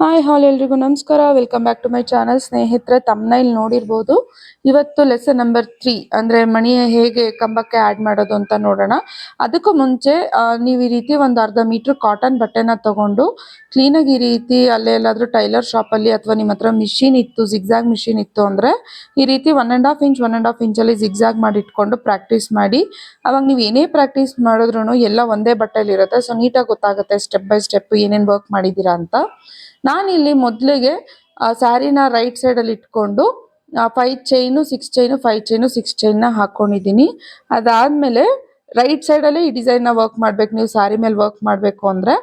Hi all ಎಲ್ರಿಗೂ ನಮಸ್ಕಾರ. Welcome back to my channel. ಸ್ನೇಹಿತರೆ, ತಮ್ಮನೇಲ್ ನೋಡಿರ್ಬೋದು. ಇವತ್ತು ಲೆಸನ್ ನಂಬರ್ 3 ಅಂದ್ರೆ ಮಣಿ ಹೇಗೆ ಕಂಬಕ್ಕೆ ಆಡ್ ಮಾಡೋದು ಅಂತ ನೋಡೋಣ. ಅದಕ್ಕೂ ಮುಂಚೆ ನೀವು ಈ ರೀತಿ ಒಂದು ಅರ್ಧ ಮೀಟರ್ ಕಾಟನ್ ಬಟ್ಟೆನ ತಗೊಂಡು ಕ್ಲೀನಾಗಿ ಈ ರೀತಿ ಅಲ್ಲೇ ಎಲ್ಲಾದ್ರೂ ಟೈಲರ್ ಶಾಪಲ್ಲಿ ಅಥವಾ ನಿಮ್ಮ ಹತ್ರ ಮಿಷಿನ್ ಇತ್ತು, ಜಿಗ್ಜಾಗ್ ಮಿಷಿನ್ ಇತ್ತು ಅಂದ್ರೆ ಈ ರೀತಿ 1.5 ಇಂಚ್ 1.5 ಇಂಚಲ್ಲಿ ಜಿಗ್ಜಾಗ್ ಮಾಡಿ ಇಟ್ಕೊಂಡು ಪ್ರಾಕ್ಟೀಸ್ ಮಾಡಿ. ಅವಾಗ ನೀವು ಏನೇ ಪ್ರಾಕ್ಟೀಸ್ ಮಾಡಿದ್ರು ಎಲ್ಲ ಒಂದೇ ಬಟ್ಟೆಲಿ ಇರುತ್ತೆ. ಸೊ ನೀಟಾಗಿ ಗೊತ್ತಾಗುತ್ತೆ ಸ್ಟೆಪ್ ಬೈ ಸ್ಟೆಪ್ ಏನೇನು ವರ್ಕ್ ಮಾಡಿದ್ದೀರಾ ಅಂತ. ನಾನಿಲ್ಲಿ ಮೊದಲಿಗೆ ಸ್ಯಾರಿನ ರೈಟ್ ಸೈಡಲ್ಲಿ ಇಟ್ಕೊಂಡು 5 ಚೈನು 6 ಚೈನು 5 ಚೈನು 6 ಚೈನ್ನ ಹಾಕ್ಕೊಂಡಿದ್ದೀನಿ. ಅದಾದಮೇಲೆ ರೈಟ್ ಸೈಡಲ್ಲೇ ಈ ಡಿಸೈನ್ನ ವರ್ಕ್ ಮಾಡ್ಬೇಕು. ನೀವು ಸ್ಯಾರಿ ಮೇಲೆ ವರ್ಕ್ ಮಾಡಬೇಕು ಅಂದರೆ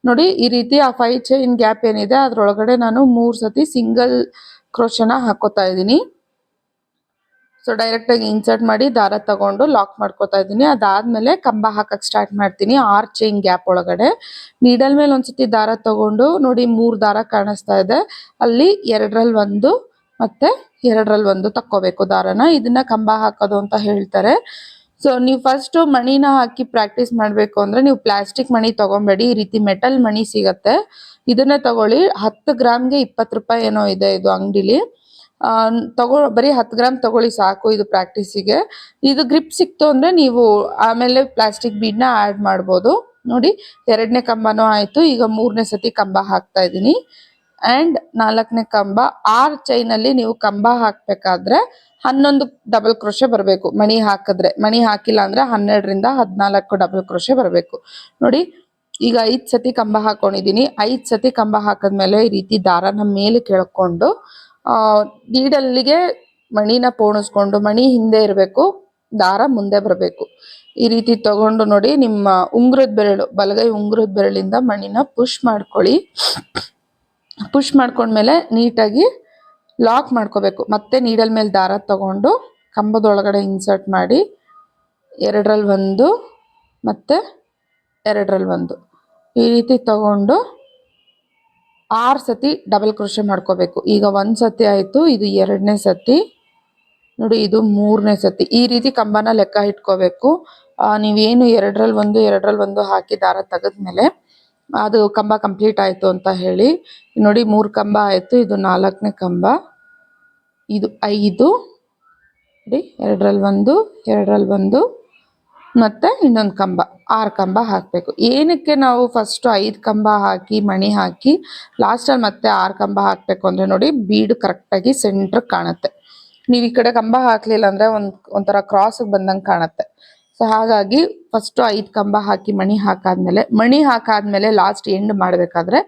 ನೋಡಿ, ಈ ರೀತಿ ಆ 5 ಚೈನ್ ಗ್ಯಾಪ್ ಏನಿದೆ ಅದರೊಳಗಡೆ ನಾನು 3 ಸತಿ ಸಿಂಗಲ್ ಕ್ರೋಶನ ಹಾಕೋತಾ ಇದ್ದೀನಿ. ಸೊ ಡೈರೆಕ್ಟಾಗಿ ಇನ್ಸರ್ಟ್ ಮಾಡಿ ದಾರ ತಗೊಂಡು ಲಾಕ್ ಮಾಡ್ಕೋತಾ ಇದ್ದೀನಿ. ಅದಾದಮೇಲೆ ಕಂಬ ಹಾಕಕ್ಕೆ ಸ್ಟಾರ್ಟ್ ಮಾಡ್ತೀನಿ 6 ಚೈನ್ ಗ್ಯಾಪ್ ಒಳಗಡೆ. ನೀಡಲ್ ಮೇಲೆ ಒಂದ್ಸತಿ ದಾರ ತಗೊಂಡು ನೋಡಿ 3 ದಾರ ಕಾಣಿಸ್ತಾ ಇದೆ, ಅಲ್ಲಿ 2ರಲ್ಲಿ 1 ಮತ್ತೆ 2ರಲ್ಲಿ 1 ತಕ್ಕೋಬೇಕು ದಾರನ. ಇದನ್ನ ಕಂಬ ಹಾಕೋದು ಅಂತ ಹೇಳ್ತಾರೆ. ಸೊ ನೀವು ಫಸ್ಟ್ ಮಣಿನ ಹಾಕಿ ಪ್ರಾಕ್ಟೀಸ್ ಮಾಡಬೇಕು ಅಂದ್ರೆ ನೀವು ಪ್ಲಾಸ್ಟಿಕ್ ಮಣಿ ತಗೊಬೇಡಿ, ಈ ರೀತಿ ಮೆಟಲ್ ಮಣಿ ಸಿಗತ್ತೆ, ಇದನ್ನೇ ತಗೊಳ್ಳಿ. 10 ಗ್ರಾಮ್ಗೆ 20 ರೂಪಾಯಿ ಏನೋ ಇದೆ ಇದು ಅಂಗಡಿಲಿ. ಬರೀ 10 ಗ್ರಾಮ್ ತಗೊಳ್ಳಿ ಸಾಕು ಇದು ಪ್ರಾಕ್ಟೀಸಿಗೆ. ಇದು ಗ್ರಿಪ್ ಸಿಕ್ತು ಅಂದ್ರೆ ನೀವು ಆಮೇಲೆ ಪ್ಲಾಸ್ಟಿಕ್ ಬೀಡ್ನ ಆ್ಯಡ್ ಮಾಡ್ಬೋದು. ನೋಡಿ 2ನೇ ಕಂಬನೂ ಆಯಿತು. ಈಗ 3ನೇ ಸತಿ ಕಂಬ ಹಾಕ್ತಾ ಇದ್ದೀನಿ. ಆ್ಯಂಡ್ 4ನೇ ಕಂಬ. 6 ಚೈನಲ್ಲಿ ನೀವು ಕಂಬ ಹಾಕಬೇಕಾದ್ರೆ 11 ಡಬಲ್ ಕ್ರೋಶೆ ಬರಬೇಕು ಮಣಿ ಹಾಕಿದ್ರೆ. ಮಣಿ ಹಾಕಿಲ್ಲ ಅಂದರೆ 12ರಿಂದ 14 ಡಬಲ್ ಕ್ರೋಶೆ ಬರಬೇಕು. ನೋಡಿ ಈಗ 5 ಸತಿ ಕಂಬ ಹಾಕೊಂಡಿದ್ದೀನಿ. 5 ಸತಿ ಕಂಬ ಹಾಕಿದ್ಮೇಲೆ ಈ ರೀತಿ ದಾರನ ಮೇಲೆ ಕೆಳ್ಕೊಂಡು ನೀಡಲ್ಲಿಗೆ ಮಣಿನ ಪೋಣಿಸ್ಕೊಂಡು ಮಣಿ ಹಿಂದೆ ಇರಬೇಕು, ದಾರ ಮುಂದೆ ಬರಬೇಕು. ಈ ರೀತಿ ತಗೊಂಡು ನೋಡಿ ನಿಮ್ಮ ಉಂಗುರದ ಬೆರಳು, ಬಲಗೈ ಉಂಗುರದ ಬೆರಳಿಂದ ಮಣಿನ ಪುಷ್ ಮಾಡ್ಕೊಳ್ಳಿ. ಪುಷ್ ಮಾಡ್ಕೊಂಡ್ಮೇಲೆ ನೀಟಾಗಿ ಲಾಕ್ ಮಾಡ್ಕೋಬೇಕು. ಮತ್ತೆ ನೀಡಲ್ ಮೇಲೆ ದಾರ ತಗೊಂಡು ಕಂಬದೊಳಗಡೆ ಇನ್ಸರ್ಟ್ ಮಾಡಿ 2ರಲ್ಲಿ 1 ಮತ್ತೆ 2ರಲ್ಲಿ 1 ಈ ರೀತಿ ತಗೊಂಡು 6 ಸತಿ ಡಬಲ್ ಕ್ರೋಶೆ ಮಾಡ್ಕೋಬೇಕು. ಈಗ 1 ಸತಿ ಆಯಿತು, ಇದು 2ನೇ ಸತಿ, ನೋಡಿ ಇದು 3ನೇ ಸತಿ. ಈ ರೀತಿ ಕಂಬನ ಲೆಕ್ಕ ಇಟ್ಕೋಬೇಕು. ನೀವೇನು 2ರಲ್ಲಿ 1 2ರಲ್ಲಿ 1 ಹಾಕಿ ದಾರ ತೆಗೆದ್ಮೇಲೆ ಅದು ಕಂಬ ಕಂಪ್ಲೀಟ್ ಆಯಿತು ಅಂತ ಹೇಳಿ. ನೋಡಿ 3 ಕಂಬ ಆಯಿತು, ಇದು 4ನೇ ಕಂಬ, ಇದು 5, ನೋಡಿ 2ರಲ್ಲಿ 1 2ರಲ್ಲಿ 1 ಮತ್ತು ಇನ್ನೊಂದು ಕಂಬ, 6 ಕಂಬ ಹಾಕಬೇಕು. ಏನಕ್ಕೆ ನಾವು ಫಸ್ಟು 5 ಕಂಬ ಹಾಕಿ ಮಣಿ ಹಾಕಿ ಲಾಸ್ಟಲ್ಲಿ ಮತ್ತೆ 6 ಕಂಬ ಹಾಕಬೇಕು ಅಂದರೆ ನೋಡಿ ಬೀಡು ಕರೆಕ್ಟಾಗಿ ಸೆಂಟ್ರಿಗೆ ಕಾಣುತ್ತೆ. ನೀವು ಈ ಕಡೆ ಕಂಬ ಹಾಕಲಿಲ್ಲ ಅಂದರೆ ಒಂಥರ ಕ್ರಾಸಿಗೆ ಬಂದಂಗೆ ಕಾಣುತ್ತೆ. ಸೊ ಹಾಗಾಗಿ ಫಸ್ಟು 5 ಕಂಬ ಹಾಕಿ ಮಣಿ ಹಾಕಾದ್ಮೇಲೆ ಲಾಸ್ಟ್ ಎಂಡ್ ಮಾಡಬೇಕಾದ್ರೆ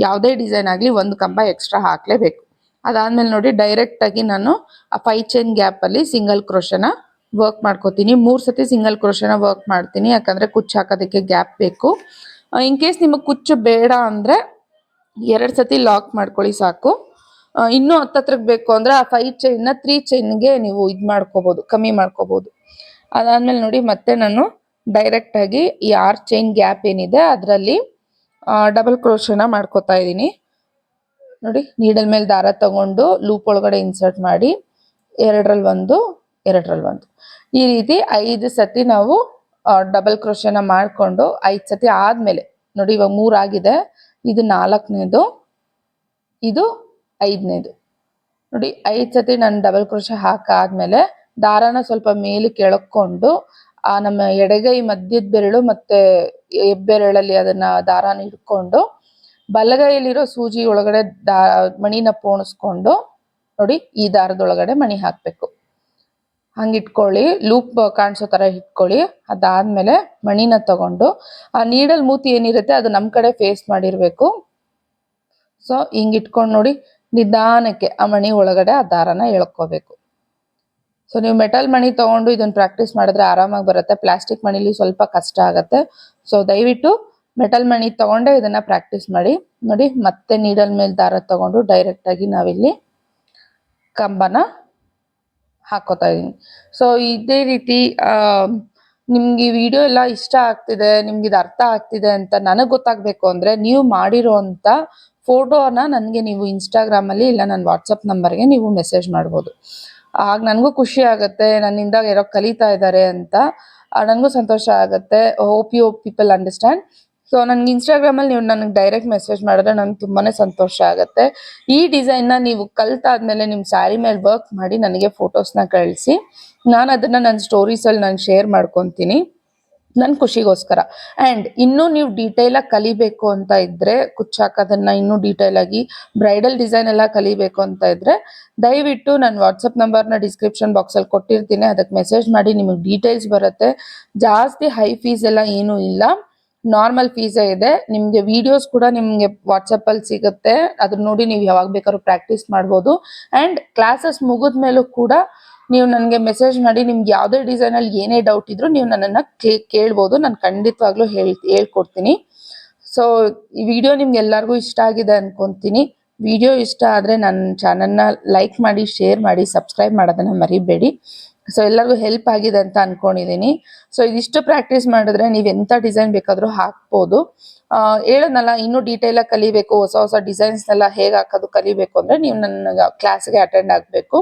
ಯಾವುದೇ ಡಿಸೈನ್ ಆಗಲಿ 1 ಕಂಬ ಎಕ್ಸ್ಟ್ರಾ ಹಾಕಲೇಬೇಕು. ಅದಾದಮೇಲೆ ನೋಡಿ ಡೈರೆಕ್ಟಾಗಿ ನಾನು ಆ 5 ಚೈನ್ ಗ್ಯಾಪಲ್ಲಿ ಸಿಂಗಲ್ ಕ್ರೋಶನ ವರ್ಕ್ ಮಾಡ್ಕೋತೀನಿ. 3 ಸತಿ ಸಿಂಗಲ್ ಕ್ರೋಶನ ವರ್ಕ್ ಮಾಡ್ತೀನಿ, ಯಾಕಂದರೆ ಕುಚ್ಚು ಹಾಕೋದಕ್ಕೆ ಗ್ಯಾಪ್ ಬೇಕು. ಇನ್ ಕೇಸ್ ನಿಮಗೆ ಕುಚ್ಚು ಬೇಡ ಅಂದರೆ 2 ಸತಿ ಲಾಕ್ ಮಾಡ್ಕೊಳ್ಳಿ ಸಾಕು. ಇನ್ನೂ ಹತ್ತತ್ರಕ್ಕೆ ಬೇಕು ಅಂದರೆ ಆ 5 ಚೈನ್ನ 3 ಚೈನ್ಗೆ ನೀವು ಇದು ಮಾಡ್ಕೋಬೋದು, ಕಮ್ಮಿ ಮಾಡ್ಕೋಬೋದು. ಅದಾದಮೇಲೆ ನೋಡಿ ಮತ್ತೆ ನಾನು ಡೈರೆಕ್ಟಾಗಿ ಈ 6 ಚೈನ್ ಗ್ಯಾಪ್ ಏನಿದೆ ಅದರಲ್ಲಿ ಡಬಲ್ ಕ್ರೋಶನ ಮಾಡ್ಕೋತಾ ಇದ್ದೀನಿ. ನೋಡಿ ನೀಡಲ್ ಮೇಲೆ ದಾರ ತಗೊಂಡು ಲೂಪ್ ಒಳಗಡೆ ಇನ್ಸರ್ಟ್ ಮಾಡಿ 2ರಲ್ಲಿ 1 2ರಲ್ಲಿ 1 ಈ ರೀತಿ 5 ಸತಿ ನಾವು ಡಬಲ್ ಕ್ರೋಶನ ಮಾಡಿಕೊಂಡು 5 ಸತಿ ಆದಮೇಲೆ ನೋಡಿ ಇವಾಗ 3 ಆಗಿದೆ, ಇದು 4ನೇದು, ಇದು 5ನೇದು. ನೋಡಿ 5 ಸತಿ ನಾನು ಡಬಲ್ ಕ್ರೋಶ ಹಾಕಾದ್ಮೇಲೆ ದಾರನ ಸ್ವಲ್ಪ ಮೇಲೆ ಕೆಳಕೊಂಡು ನಮ್ಮ ಎಡಗೈ ಮಧ್ಯದ ಬೆರಳು ಮತ್ತು ಹೆಬ್ಬೆರಳಲ್ಲಿ ಅದನ್ನು ದಾರಾನ ಹಿಡ್ಕೊಂಡು ಬಲಗೈಯಲ್ಲಿರೋ ಸೂಜಿ ಒಳಗಡೆ ಮಣಿನ ಪೋಣಿಸ್ಕೊಂಡು ನೋಡಿ ಈ ದಾರದೊಳಗಡೆ ಮಣಿ ಹಾಕಬೇಕು. ಹಂಗೆ ಇಟ್ಕೊಳ್ಳಿ, ಲೂಪ್ ಕಾಣಿಸೋ ಥರ ಇಟ್ಕೊಳ್ಳಿ. ಅದಾದಮೇಲೆ ಮಣಿನ ತಗೊಂಡು ಆ ನೀಡಲ್ ಮೂತಿ ಏನಿರುತ್ತೆ ಅದು ನಮ್ಮ ಕಡೆ ಫೇಸ್ ಮಾಡಿರಬೇಕು. ಸೊ ಹಿಂಗೆ ಇಟ್ಕೊಂಡು ನೋಡಿ ನಿಧಾನಕ್ಕೆ ಆ ಮಣಿ ಒಳಗಡೆ ಆ ದಾರನ ಎಳ್ಕೋಬೇಕು. ಸೊ ನೀವು ಮೆಟಲ್ ಮಣಿ ತೊಗೊಂಡು ಇದನ್ನು ಪ್ರಾಕ್ಟೀಸ್ ಮಾಡಿದ್ರೆ ಆರಾಮಾಗಿ ಬರುತ್ತೆ. ಪ್ಲಾಸ್ಟಿಕ್ ಮಣಿಲಿ ಸ್ವಲ್ಪ ಕಷ್ಟ ಆಗುತ್ತೆ. ಸೊ ದಯವಿಟ್ಟು ಮೆಟಲ್ ಮಣಿ ತೊಗೊಂಡೆ ಇದನ್ನು ಪ್ರಾಕ್ಟೀಸ್ ಮಾಡಿ. ನೋಡಿ ಮತ್ತೆ ನೀಡಲ್ ಮೇಲೆ ದಾರ ತಗೊಂಡು ಡೈರೆಕ್ಟಾಗಿ ನಾವಿಲ್ಲಿ ಕಂಬನ ಹಾಕೋತಾ ಇದ್ದೀನಿ. ಸೊ ಇದೇ ರೀತಿ ನಿಮ್ಗೆ ಈ ವಿಡಿಯೋ ಎಲ್ಲ ಇಷ್ಟ ಆಗ್ತಿದೆ, ನಿಮ್ಗೆ ಇದು ಅರ್ಥ ಆಗ್ತಿದೆ ಅಂತ ನನಗೆ ಗೊತ್ತಾಗಬೇಕು ಅಂದರೆ ನೀವು ಮಾಡಿರೋವಂಥ ಫೋಟೋನ ನನಗೆ ನೀವು ಇನ್ಸ್ಟಾಗ್ರಾಮಲ್ಲಿ ಇಲ್ಲ ನನ್ನ ವಾಟ್ಸಪ್ ನಂಬರ್ಗೆ ನೀವು ಮೆಸೇಜ್ ಮಾಡ್ಬೋದು. ಆಗ ನನಗೂ ಖುಷಿ ಆಗುತ್ತೆ, ನನ್ನಿಂದ ಯಾರೋ ಕಲಿತಾ ಇದ್ದಾರೆ ಅಂತ ನನಗೂ ಸಂತೋಷ ಆಗುತ್ತೆ. Hope you people understand. So ನನ್ಗೆ ಇನ್ಸ್ಟಾಗ್ರಾಮಲ್ಲಿ ನೀವು ನನಗೆ ಡೈರೆಕ್ಟ್ ಮೆಸೇಜ್ ಮಾಡಿದ್ರೆ ನಂಗೆ ತುಂಬಾನೇ ಸಂತೋಷ ಆಗುತ್ತೆ. ಈ ಡಿಸೈನ್ನ ನೀವು ಕಲ್ತಾದ್ಮೇಲೆ ನಿಮ್ಮ ಸ್ಯಾರಿ ಮೇಲೆ ವರ್ಕ್ ಮಾಡಿ ನನಗೆ ಫೋಟೋಸ್ನ ಕಳಿಸಿ. ನಾನು ಅದನ್ನ ನನ್ನ ಸ್ಟೋರೀಸಲ್ಲಿ ನಾನು ಶೇರ್ ಮಾಡ್ಕೊತೀನಿ ನನ್ನ ಖುಷಿಗೋಸ್ಕರ. ಆ್ಯಂಡ್ ಇನ್ನೂ ನೀವು ಡೀಟೇಲಾಗಿ ಕಲಿಬೇಕು ಅಂತ ಇದ್ದರೆ, ಕುಚ್ಚಾಕೋದನ್ನು ಇನ್ನೂ ಡೀಟೇಲಾಗಿ ಬ್ರೈಡಲ್ ಡಿಸೈನ್ ಎಲ್ಲ ಕಲಿಬೇಕು ಅಂತ ಇದ್ದರೆ, ದಯವಿಟ್ಟು ನನ್ನ ವಾಟ್ಸಪ್ ನಂಬರ್ನ ಡಿಸ್ಕ್ರಿಪ್ಷನ್ ಬಾಕ್ಸಲ್ಲಿ ಕೊಟ್ಟಿರ್ತೀನಿ. ಅದಕ್ಕೆ ಮೆಸೇಜ್ ಮಾಡಿ, ನಿಮಗೆ ಡೀಟೇಲ್ಸ್ ಬರುತ್ತೆ. ಜಾಸ್ತಿ ಹೈ ಫೀಸ್ ಎಲ್ಲ ಏನೂ ಇಲ್ಲ, ನಾರ್ಮಲ್ ಫೀಸೇ ಇದೆ. ನಿಮಗೆ ವಿಡಿಯೋಸ್ ಕೂಡ ನಿಮಗೆ ವಾಟ್ಸಪ್ಪಲ್ಲಿ ಸಿಗುತ್ತೆ, ಅದನ್ನ ನೋಡಿ ನೀವು ಯಾವಾಗ ಬೇಕಾದ್ರೂ ಪ್ರಾಕ್ಟೀಸ್ ಮಾಡ್ಬೋದು. ಆ್ಯಂಡ್ ಕ್ಲಾಸಸ್ ಮುಗಿದ ಮೇಲೂ ಕೂಡ ನೀವು ನನಗೆ ಮೆಸೇಜ್ ಮಾಡಿ, ನಿಮ್ಗೆ ಯಾವುದೇ ಡಿಸೈನಲ್ಲಿ ಏನೇ ಡೌಟ್ ಇದ್ರೂ ನೀವು ನನ್ನನ್ನು ಕೇಳ್ಬೋದು. ನಾನು ಖಂಡಿತವಾಗ್ಲೂ ಹೇಳ್ಕೊಡ್ತೀನಿ. ಸೊ ಈ ವಿಡಿಯೋ ನಿಮ್ಗೆ ಎಲ್ಲರಿಗೂ ಇಷ್ಟ ಆಗಿದೆ ಅನ್ಕೊತೀನಿ. ವಿಡಿಯೋ ಇಷ್ಟ ಆದರೆ ನನ್ನ ಚಾನಲ್ನ ಲೈಕ್ ಮಾಡಿ, ಶೇರ್ ಮಾಡಿ, ಸಬ್ಸ್ಕ್ರೈಬ್ ಮಾಡೋದನ್ನು ಮರಿಬೇಡಿ. ಸೊ ಎಲ್ಲರಿಗೂ ಹೆಲ್ಪ್ ಆಗಿದೆ ಅಂತ ಅನ್ಕೊಂಡಿದ್ದೀನಿ. ಸೊ ಇದಿಷ್ಟು ಪ್ರಾಕ್ಟೀಸ್ ಮಾಡಿದ್ರೆ ನೀವು ಎಂಥ ಡಿಸೈನ್ ಬೇಕಾದರೂ ಹಾಕ್ಬೋದು. ಹೇಳೋದಲ್ಲ, ಇನ್ನೂ ಡೀಟೇಲಾಗಿ ಕಲಿಬೇಕು, ಹೊಸ ಹೊಸ ಡಿಸೈನ್ಸ್ನೆಲ್ಲ ಹೇಗೆ ಹಾಕೋದು ಕಲಿಬೇಕು ಅಂದರೆ ನೀವು ನನ್ನ ಕ್ಲಾಸ್ಗೆ ಅಟೆಂಡ್ ಆಗಬೇಕು.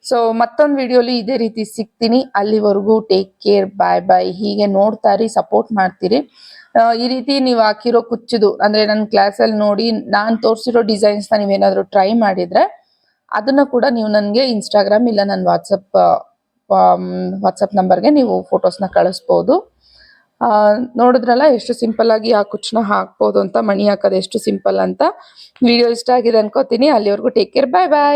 ಸೊ ಮತ್ತೊಂದು ವಿಡಿಯೋಲಿ ಇದೇ ರೀತಿ ಸಿಗ್ತೀನಿ. ಅಲ್ಲಿವರೆಗೂ ಟೇಕ್ ಕೇರ್, ಬಾಯ್ ಬಾಯ್. ಹೀಗೆ ನೋಡ್ತಾ ಇರಿ, ಸಪೋರ್ಟ್ ಮಾಡ್ತೀರಿ. ಈ ರೀತಿ ನೀವು ಹಾಕಿರೋ ಕುಚ್ಚುದು ಅಂದರೆ ನನ್ನ ಕ್ಲಾಸಲ್ಲಿ ನೋಡಿ ನಾನು ತೋರಿಸಿರೋ ಡಿಸೈನ್ಸ್ನ ನೀವೇನಾದರೂ ಟ್ರೈ ಮಾಡಿದರೆ ಅದನ್ನು ಕೂಡ ನೀವು ನನಗೆ ಇನ್ಸ್ಟಾಗ್ರಾಮ್ ಇಲ್ಲ ನನ್ನ ವಾಟ್ಸಪ್ ನಂಬರ್ಗೆ ನೀವು ಫೋಟೋಸ್ನ ಕಳಿಸ್ಬೋದು. ನೋಡಿದ್ರಲ್ಲ ಎಷ್ಟು ಸಿಂಪಲ್ ಆಗಿ ಆ ಕುಚ್ಚನ್ನ ಹಾಕ್ಬೋದು ಅಂತ, ಮಣಿ ಹಾಕೋದು ಎಷ್ಟು ಸಿಂಪಲ್ ಅಂತ. ವಿಡಿಯೋ ಇಷ್ಟ ಆಗಿದೆ ಅನ್ಕೋತೀನಿ. ಅಲ್ಲಿವರೆಗೂ ಟೇಕ್ ಕೇರ್, ಬಾಯ್ ಬಾಯ್.